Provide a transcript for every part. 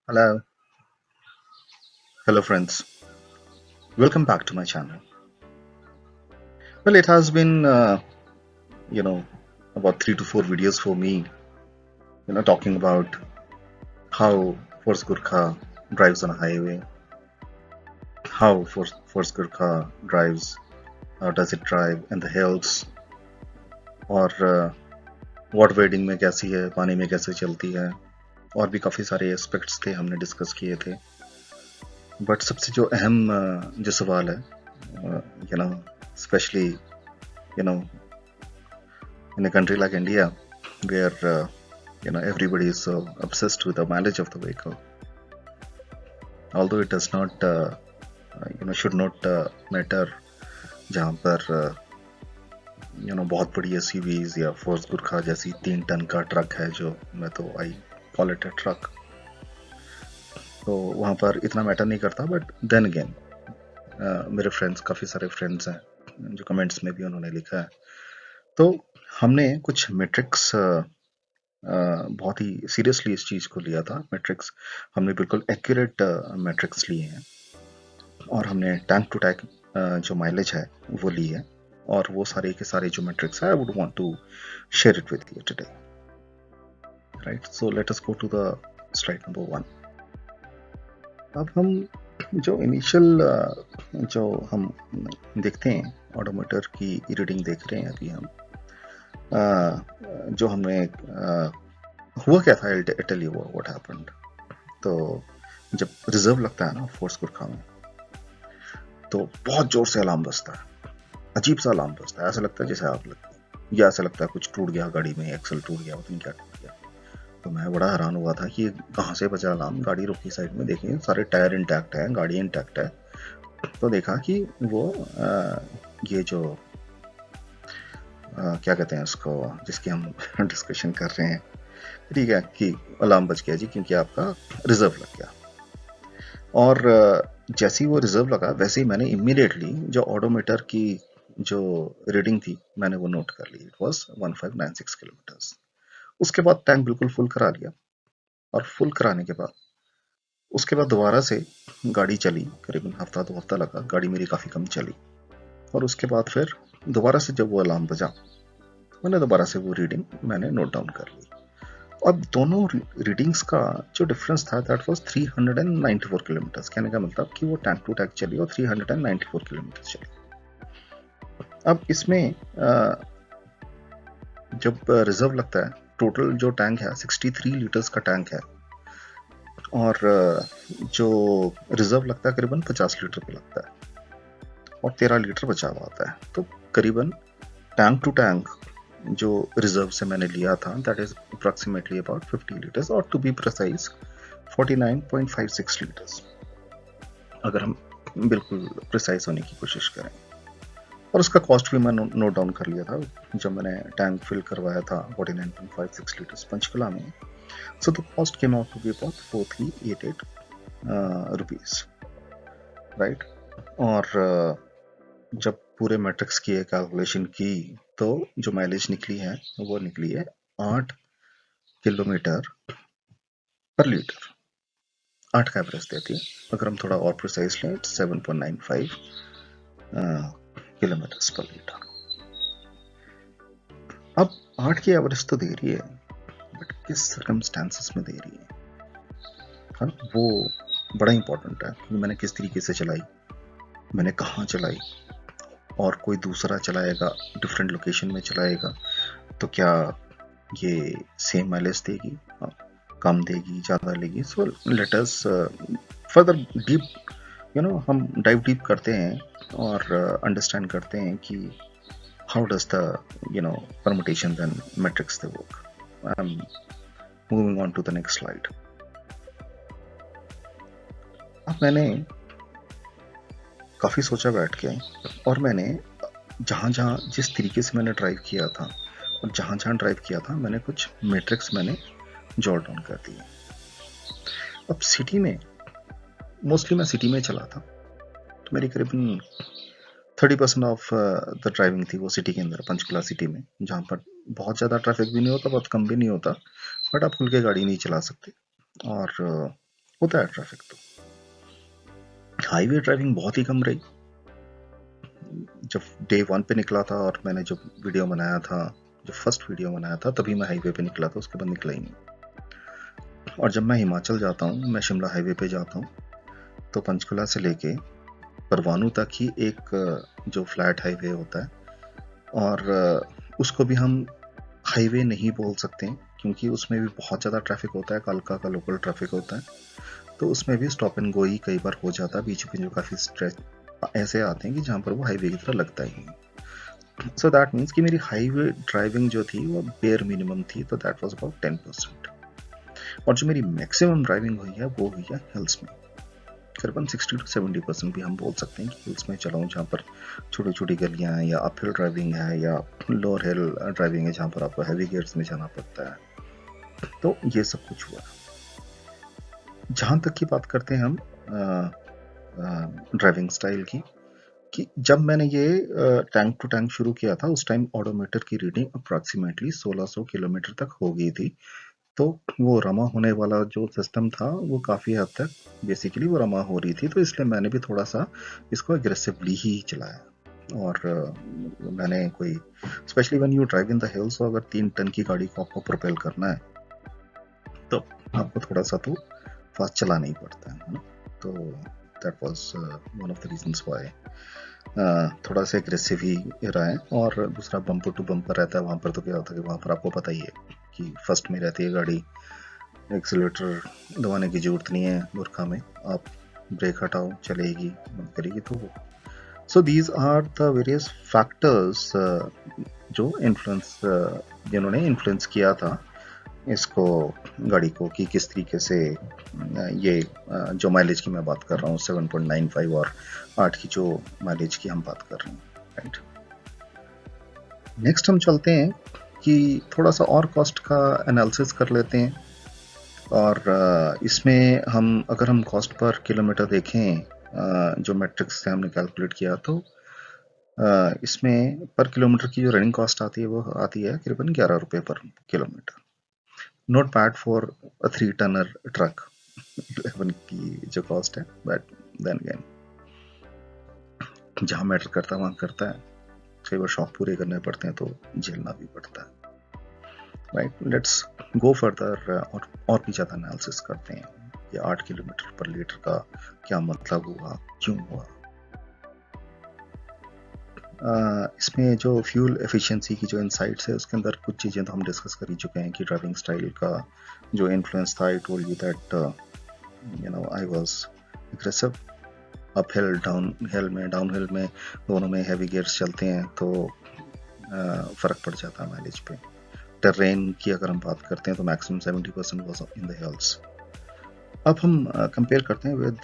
Hello, hello friends. Welcome back to my channel. Well, it has been, you know, about 3 to 4 videos for me, talking about how Force Gurkha drives on a highway, how Force Gurkha drives, how does it drive in the hills, और वाट wedding में कैसी है, पानी में कैसे चलती है, और भी काफ़ी सारे एस्पेक्ट्स थे हमने डिस्कस किए थे. बट सबसे जो अहम जो सवाल है, specially you know in a country like India, where everybody is so obsessed with the mileage of the vehicle, although it does not should not matter. जहाँ पर बहुत बड़ी एसयूवीज या फोर्स गुरखा जैसी 3 टन का ट्रक है, जो मैं तो I call it a truck, तो वहाँ पर इतना मैटर नहीं करता. बट देन अगेन मेरे फ्रेंड्स, काफ़ी सारे फ्रेंड्स हैं जो कमेंट्स में भी उन्होंने लिखा है, तो हमने कुछ मैट्रिक्स बहुत ही सीरियसली इस चीज़ को लिया था. मैट्रिक्स हमने बिल्कुल एक्यूरेट मैट्रिक्स लिए हैं, और हमने टैंक टू टैंक जो माइलेज है वो ली है, और वो सारे के सारे जो मैट्रिक्स है, I would want to share it with you today. Right, so let us go to the slide number 1. अब हम जो इनिशियल जो हम देखते हैं, ऑडोमीटर की रीडिंग देख रहे हैं अभी हम, जो हमने हुआ क्या था, I tell you what happened. तो जब रिजर्व लगता है ना फोर्स गुरखा में, तो बहुत जोर से अलार्म बजता है, अजीब सा अलार्म बजता है, ऐसा लगता है जैसे आग लगती है, या ऐसा लगता है कुछ टूट गया गाड़ी में, एक्सल टूट गया, पता नहीं क्या टूट गया. तो मैं बड़ा हैरान हुआ था कि कहाँ से बजा अलार्म. गाड़ी रोकी साइड में, देखिए सारे टायर इंटैक्ट है, गाड़ी इंटैक्ट है. तो देखा कि वो ये जो क्या कहते हैं उसको, जिसकी हम डिस्कशन कर रहे हैं, ठीक है, कि अलार्म बज गया जी क्योंकि आपका रिजर्व लग गया. और जैसे ही वो रिजर्व लगा, वैसे ही मैंने इमीडिएटली जो ऑडोमीटर की जो रीडिंग थी, मैंने वो नोट कर ली. It was 1596 kilometres. उसके बाद टैंक बिल्कुल फुल करा लिया, और फुल कराने के बाद उसके बाद दोबारा से गाड़ी चली, करीबन हफ्ता 2 हफ्ता लगा, गाड़ी मेरी काफ़ी कम चली. और उसके बाद फिर दोबारा से जब वो अलार्म बजा, मैंने दोबारा से वो रीडिंग मैंने नोट डाउन कर ली. अब दोनों रीडिंग्स का जो डिफरेंस था, दैट वाज 394 किलोमीटर्स. कहने का मतलब कि वो टैंक टू टैंक चली और 394 किलोमीटर चली. अब इसमें जब रिजर्व लगता है, टोटल जो टैंक है 63 लीटर्स का टैंक है, और जो रिजर्व लगता है करीबन 50 लीटर का लगता है, और 13 लीटर बचा हुआ आता है. तो करीबन टैंक टू टैंक जो रिजर्व से मैंने लिया था, that is approximately about 50 litres, और टू बी प्रिसाइज 49.56 लीटर्स, अगर हम बिल्कुल प्रिसाइज होने की कोशिश करें. और उसका कॉस्ट भी मैं नोट डाउन कर लिया था जब मैंने टैंक फिल करवाया था 49.56 लीटर्स पंचकुला में. So the cost came out to be about 4388 rupees. Right. और जब पूरे मैट्रिक्स की कैलकुलेशन की, तो जो माइलेज निकली है वो निकली है 8 किलोमीटर पर लीटर. 8 का एवरेज देती है. अगर हम थोड़ा और प्रिसाइज लें, 7.95 किलोमीटर पर लीटर. अब 8 की एवरेज तो दे रही है, बट किस सर्कमस्टांसेस में दे रही है, हाँ, वो बड़ा इंपॉर्टेंट है कि मैंने किस तरीके से चलाई, मैंने कहाँ चलाई, और कोई दूसरा चलाएगा, डिफरेंट लोकेशन में चलाएगा, तो क्या ये सेम माइलेज देगी, कम देगी, ज़्यादा लेगी. सो लेट अस फर्दर डीप हम डाइव डीप करते हैं, और अंडरस्टैंड करते हैं कि how does the permutations and metrics they work. I'm moving on to the next slide. अब मैंने काफ़ी सोचा बैठ के, और मैंने जहाँ जिस तरीके से मैंने ड्राइव किया था, और जहाँ ड्राइव किया था, मैंने कुछ मैट्रिक्स मैंने जॉट डाउन कर दिए. अब सिटी में, मोस्टली मैं सिटी में चला था, तो मेरी करीबन 30% ऑफ द ड्राइविंग थी वो सिटी के अंदर, पंचकुला सिटी में, जहाँ पर बहुत ज़्यादा ट्रैफिक भी नहीं होता, बहुत कम भी नहीं होता, बट आप खुल के गाड़ी नहीं चला सकते. और होता है ट्रैफिक। तो हाईवे ड्राइविंग बहुत ही कम रही। जब डे 1 पे निकला था और मैंने जब वीडियो बनाया था, जो फर्स्ट वीडियो बनाया था, तभी मैं हाईवे पे निकला था, उसके बाद निकला ही नहीं। और जब मैं हिमाचल जाता हूँ, मैं शिमला हाईवे पे जाता हूँ, तो पंचकुला से लेके परवाणू तक ही एक जो फ्लैट हाईवे होता है, और उसको भी हम हाईवे नहीं बोल सकते क्योंकि उसमें भी बहुत ज़्यादा ट्रैफिक होता है, कालका का लोकल ट्रैफिक होता है, तो उसमें भी स्टॉप एंड गो ही कई बार हो जाता है। बीच में जो काफ़ी स्ट्रेच ऐसे आते हैं कि जहाँ पर वो हाईवे की तरह लगता ही नहीं। सो दैट मीन्स कि मेरी हाईवे ड्राइविंग जो थी वो बेयर मिनिमम थी, तो दैट वाज अबाउट 10%। और जो मेरी मैक्सिमम ड्राइविंग हुई है वो हुई है हिल्स में। करीबन 60 to 70% भी हम बोल सकते हैं कि हिल्स में चला हूँ, जहाँ पर छोटी छोटी गलियाँ हैं, या अप हिल ड्राइविंग है, या लोअर हिल ड्राइविंग है जहाँ पर आपको हैवी गियर्स में जाना पड़ता है। तो ये सब कुछ हुआ। जहाँ तक की बात करते हैं हम ड्राइविंग स्टाइल की, कि जब मैंने ये टैंक टू टैंक शुरू किया था, उस टाइम ऑडोमीटर की रीडिंग अप्रॉक्सीमेटली 1600 किलोमीटर तक हो गई थी। तो वो रमा होने वाला जो सिस्टम था वो काफ़ी हद तक बेसिकली वो रमा हो रही थी, तो इसलिए मैंने भी थोड़ा सा इसको एग्रेसिवली ही चलाया। और मैंने कोई specially when you drive in the hills, अगर 3 टन की गाड़ी को आपको प्रोपेल करना है तो आपको थोड़ा सा तो फास्ट चलाना ही पड़ता है ना। तो that was one of the reasons why थोड़ा सा एग्रेसिव ही रहा है। और दूसरा बम्पर टू बम्पर रहता है, वहाँ पर तो क्या होता है कि वहाँ पर आपको पता ही है कि फर्स्ट में रहती है गाड़ी, एक्सीलेटर दबाने की जरूरत नहीं है बुरखा में, आप ब्रेक हटाओ चलेगी, बंद करेगी। तो so these are the various factors जो इन्फ्लुएंस जिन्होंने इन्फ्लुएंस किया था इसको, गाड़ी को, कि किस तरीके से ये जो माइलेज की मैं बात कर रहा हूँ 7.95 और 8 की जो माइलेज की हम बात कर रहे हैं, राइट। नेक्स्ट हम चलते हैं कि थोड़ा सा और कॉस्ट का एनालिसिस कर लेते हैं। और इसमें हम अगर हम कॉस्ट पर किलोमीटर देखें, जो मैट्रिक्स से हमने कैलकुलेट किया, तो इसमें पर किलोमीटर की जो रनिंग कॉस्ट आती है वो आती है करीबन 11 रुपये पर kilometre. Not bad for a 3 tonner truck 11 की जो कॉस्ट है, बट देन अगेन जहाँ मैटर करता है वहाँ करता है। कई बार शौक पूरे करने पड़ते हैं तो झेलना भी पड़ता है, राइट। लेट्स गो फर्दर और भी ज़्यादा एनालिसिस करते हैं। ये 8 किलोमीटर पर लीटर का क्या मतलब हुआ, क्यों हुआ। इसमें जो फ्यूल एफिशिएंसी की जो इनसाइट्स है उसके अंदर कुछ चीज़ें तो हम डिस्कस कर ही चुके हैं कि ड्राइविंग स्टाइल का जो इन्फ्लुएंस था। I told you that I was aggressive up hill, down hill में, दोनों में हैवी गियर्स चलते हैं तो फ़र्क पड़ जाता है माइलेज पे। टेरेन की अगर हम बात करते हैं तो maximum 70% was in the hills. अब हम कंपेयर करते हैं विद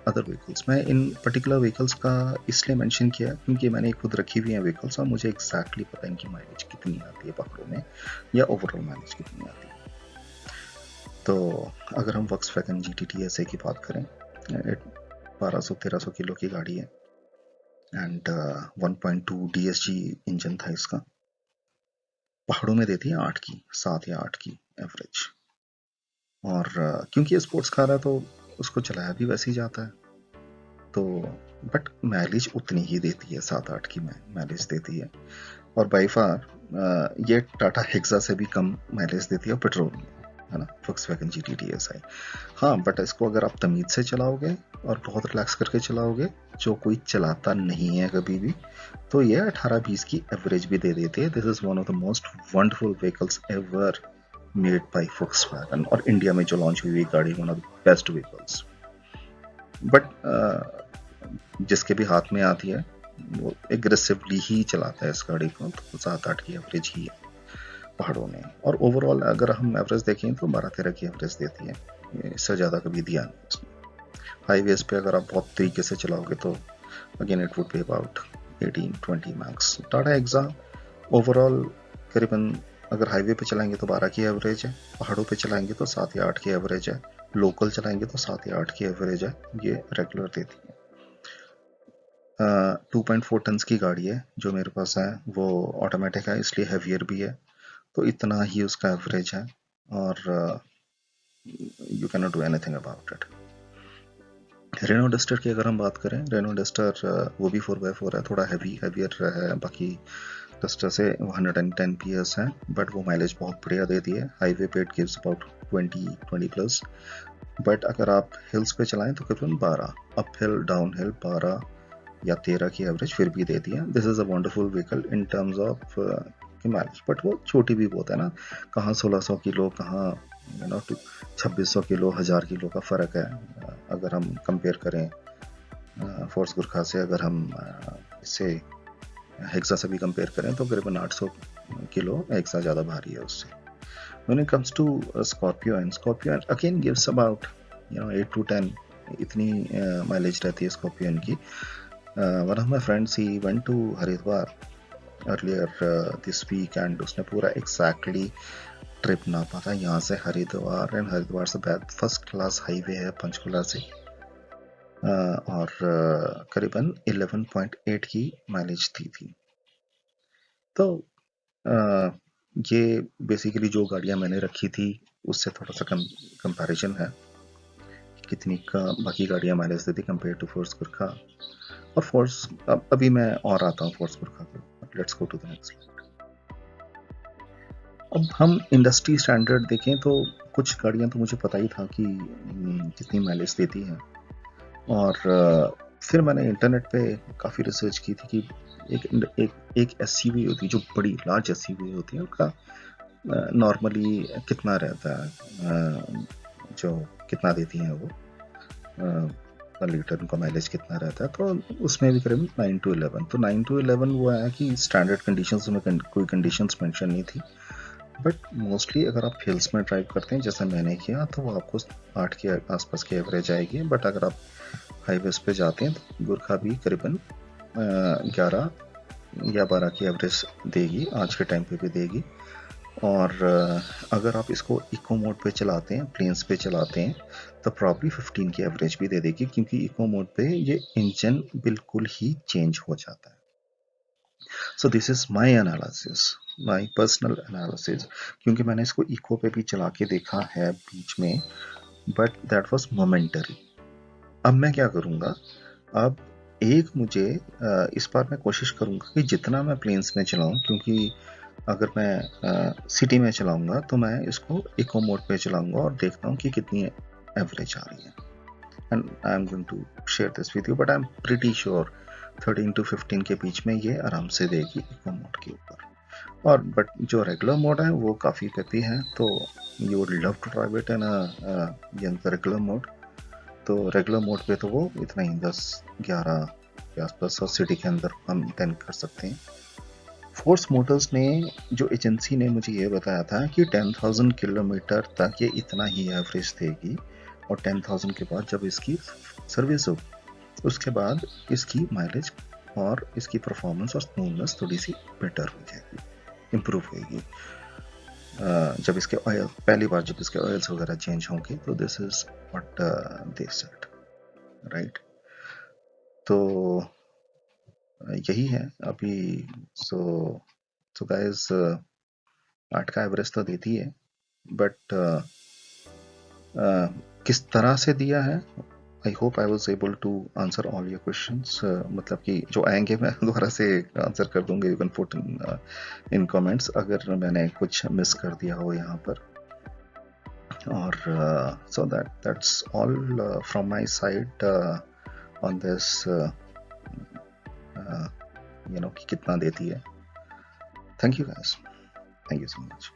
अदर व्हीकल्स। मैं इन पर्टिकुलर व्हीकल्स का इसलिए मेंशन किया क्योंकि मैंने खुद रखी हुई हैं व्हीकल्स, और मुझे एग्जैक्टली पता है कि माइलेज कितनी आती है पहाड़ों में, या ओवरऑल माइलेज कितनी आती है। तो अगर हम वॉक्सवैगन GTT SA की बात करें, 1200-1300 किलो की गाड़ी है, एंड 1.2 DSG इंजन था इसका। पहाड़ों में देती है 8 की, 7 या 8 की एवरेज। और क्योंकि ये स्पोर्ट्स कार है तो उसको चलाया भी वैसे ही जाता है, तो बट माइलेज उतनी ही देती है, 7-8 की माइलेज देती है। और बाई फार ये टाटा हेक्सा से भी कम माइलेज देती है पेट्रोल में, है ना, Volkswagen GT DSI। हाँ, बट इसको अगर आप तमीज से चलाओगे और बहुत रिलैक्स करके चलाओगे, जो कोई चलाता नहीं है कभी भी, तो ये 18-20 की एवरेज भी दे देती है। This is one of the most wonderful vehicles ever made by Volkswagen, और इंडिया में जो लॉन्च हुई हुई गाड़ी, one of the best vehicles. But जिसके भी हाथ में आती है वो एग्रेसिवली ही चलाता है इस गाड़ी को, तो 7-8 की एवरेज ही है पहाड़ों में। और ओवरऑल अगर हम एवरेज देखें तो 12-13 की एवरेज देती है, इससे ज़्यादा कभी दिया नहीं उसने। हाईवेज पे अगर आप बहुत तरीके से चलाओगे तो again it would be about 18-20 max. Tata Hexa overall करीबन अगर हाईवे पे चलाएंगे तो 12 की एवरेज है, पहाड़ों पे चलाएंगे तो 7 या 8 की एवरेज है, लोकल चलाएंगे तो 7 या 8 की एवरेज है, ये रेगुलर देती है। 2.4 टन्स की गाड़ी है जो मेरे पास है, वो ऑटोमेटिक है इसलिए हैवियर भी है, तो इतना ही उसका एवरेज है, और you can not do anything about it. Renault Duster की अगर हम बात करें, रेनो डस्टर वो भी 4x4 है, थोड़ा हैवियर है बाकी डस्टर से, 110 PS है, बट वो माइलेज बहुत बढ़िया देती है। हाईवे पे it gives about 20 plus, but अगर आप हिल्स पे चलाएं तो करीबन 12, अप हिल डाउन हिल 12 या 13 की एवरेज फिर भी देती है। This is a wonderful vehicle in terms of mileage, but वो छोटी भी बहुत है ना, कहाँ 1600 किलो, कहाँ 2600 किलो, 1000 किलो का फ़र्क है। अगर हम कंपेयर करें फोर्स गुरखा से, अगर हम इससे हेक्सा से भी कंपेयर करें तो करीबन 800 किलो हेक्सा ज़्यादा भारी है उससे। When it comes to Scorpio again gives about 8 to 10 इतनी माइलेज रहती है स्कॉर्पियन की। One of my friends he went to Haridwar earlier this weekend उसने पूरा एग्जैक्टली ट्रिप नापा था यहाँ से हरिद्वार, एंड हरिद्वार से फर्स्ट क्लास हाईवे है पंचकुला से, और करीबन 11.8 की माइलेज दी थी। तो ये बेसिकली जो गाड़ियाँ मैंने रखी थी उससे थोड़ा सा कंपैरिजन है, कितनी का बाकी गाड़ियाँ माइलेज देती कंपेयर टू फोर्स गुरखा। और फोर्स अभी मैं और आता हूँ फोर्स गुरखा पे, let's go to the next slide. अब हम इंडस्ट्री स्टैंडर्ड देखें तो कुछ गाड़ियाँ तो मुझे पता ही था कि कितनी माइलेज देती हैं, और फिर मैंने इंटरनेट पे काफ़ी रिसर्च की थी कि एक एसयूवी होती है, जो बड़ी लार्ज एसयूवी होती है, उसका नॉर्मली कितना रहता है, जो कितना देती हैं वो पर लीटर, उनका माइलेज कितना रहता है। तो उसमें भी करीबन 9 to 11, तो 9 to 11 वो आया कि स्टैंडर्ड कंडीशंस में कोई कंडीशंस मेंशन नहीं थी, बट मोस्टली अगर आप हिल्स में ड्राइव करते हैं जैसे मैंने किया तो वो आपको 8 के आसपास की एवरेज आएगी, बट अगर आप हाईवेज पे जाते हैं तो गुरखा भी करीबन 11 या 12 की एवरेज देगी, आज के टाइम पे भी देगी। और अगर आप इसको इको मोड पे चलाते हैं, प्लेन्स पे चलाते हैं, तो प्रॉब्ली 15 की एवरेज भी दे देगी, क्योंकि इको मोड पे ये इंजन बिल्कुल ही चेंज हो जाता है। So this is my analysis, my personal analysis, क्योंकि मैंने इसको इको पे भी चला के देखा है बीच में, बट दैट वॉज मोमेंटरी। अब मैं क्या करूँगा, अब एक मुझे इस बार मैं कोशिश करूँगा कि जितना मैं प्लेन्स में चलाऊँ, क्योंकि अगर मैं सिटी में चलाऊँगा तो मैं इसको इको मोड पे चलाऊँगा और देखता हूँ कि कितनी एवरेज आ रही है, and I am going to share this with you, but I am pretty sure 13 to 15 के बीच में ये आराम से देगी इको मोड के ऊपर। और बट जो रेगुलर मोड है वो काफ़ी गति है, तो you would love to drive it in regular mode. तो रेगुलर मोड पे तो वो इतना ही 10-11 के आसपास और सिटी के अंदर हम 10 कर सकते हैं। फोर्स मोटर्स ने, जो एजेंसी ने मुझे ये बताया था कि 10,000 किलोमीटर तक ये इतना ही एवरेज देगी, और 10,000 के बाद जब इसकी सर्विस हो उसके बाद इसकी माइलेज और इसकी परफॉर्मेंस और स्मूथनेस थोड़ी सी बेटर हो जाएगी, इम्प्रूव होगी जब इसके ऑयल, पहली बार जब इसके ऑयल्स वगैरह चेंज होंगे। तो this is what they said, right. तो यही है अभी। सो सो गाइस, 8 का एवरेज तो देती है, बट किस तरह से दिया है, I hope I was able to answer all your questions. मतलब कि जो आएंगे मैं दोबारा से आंसर कर दूंगा, you can put in comments अगर मैंने कुछ मिस कर दिया हो यहाँ पर। और so that's all from my side on this, कि कितना देती है। Thank you guys, thank you so much.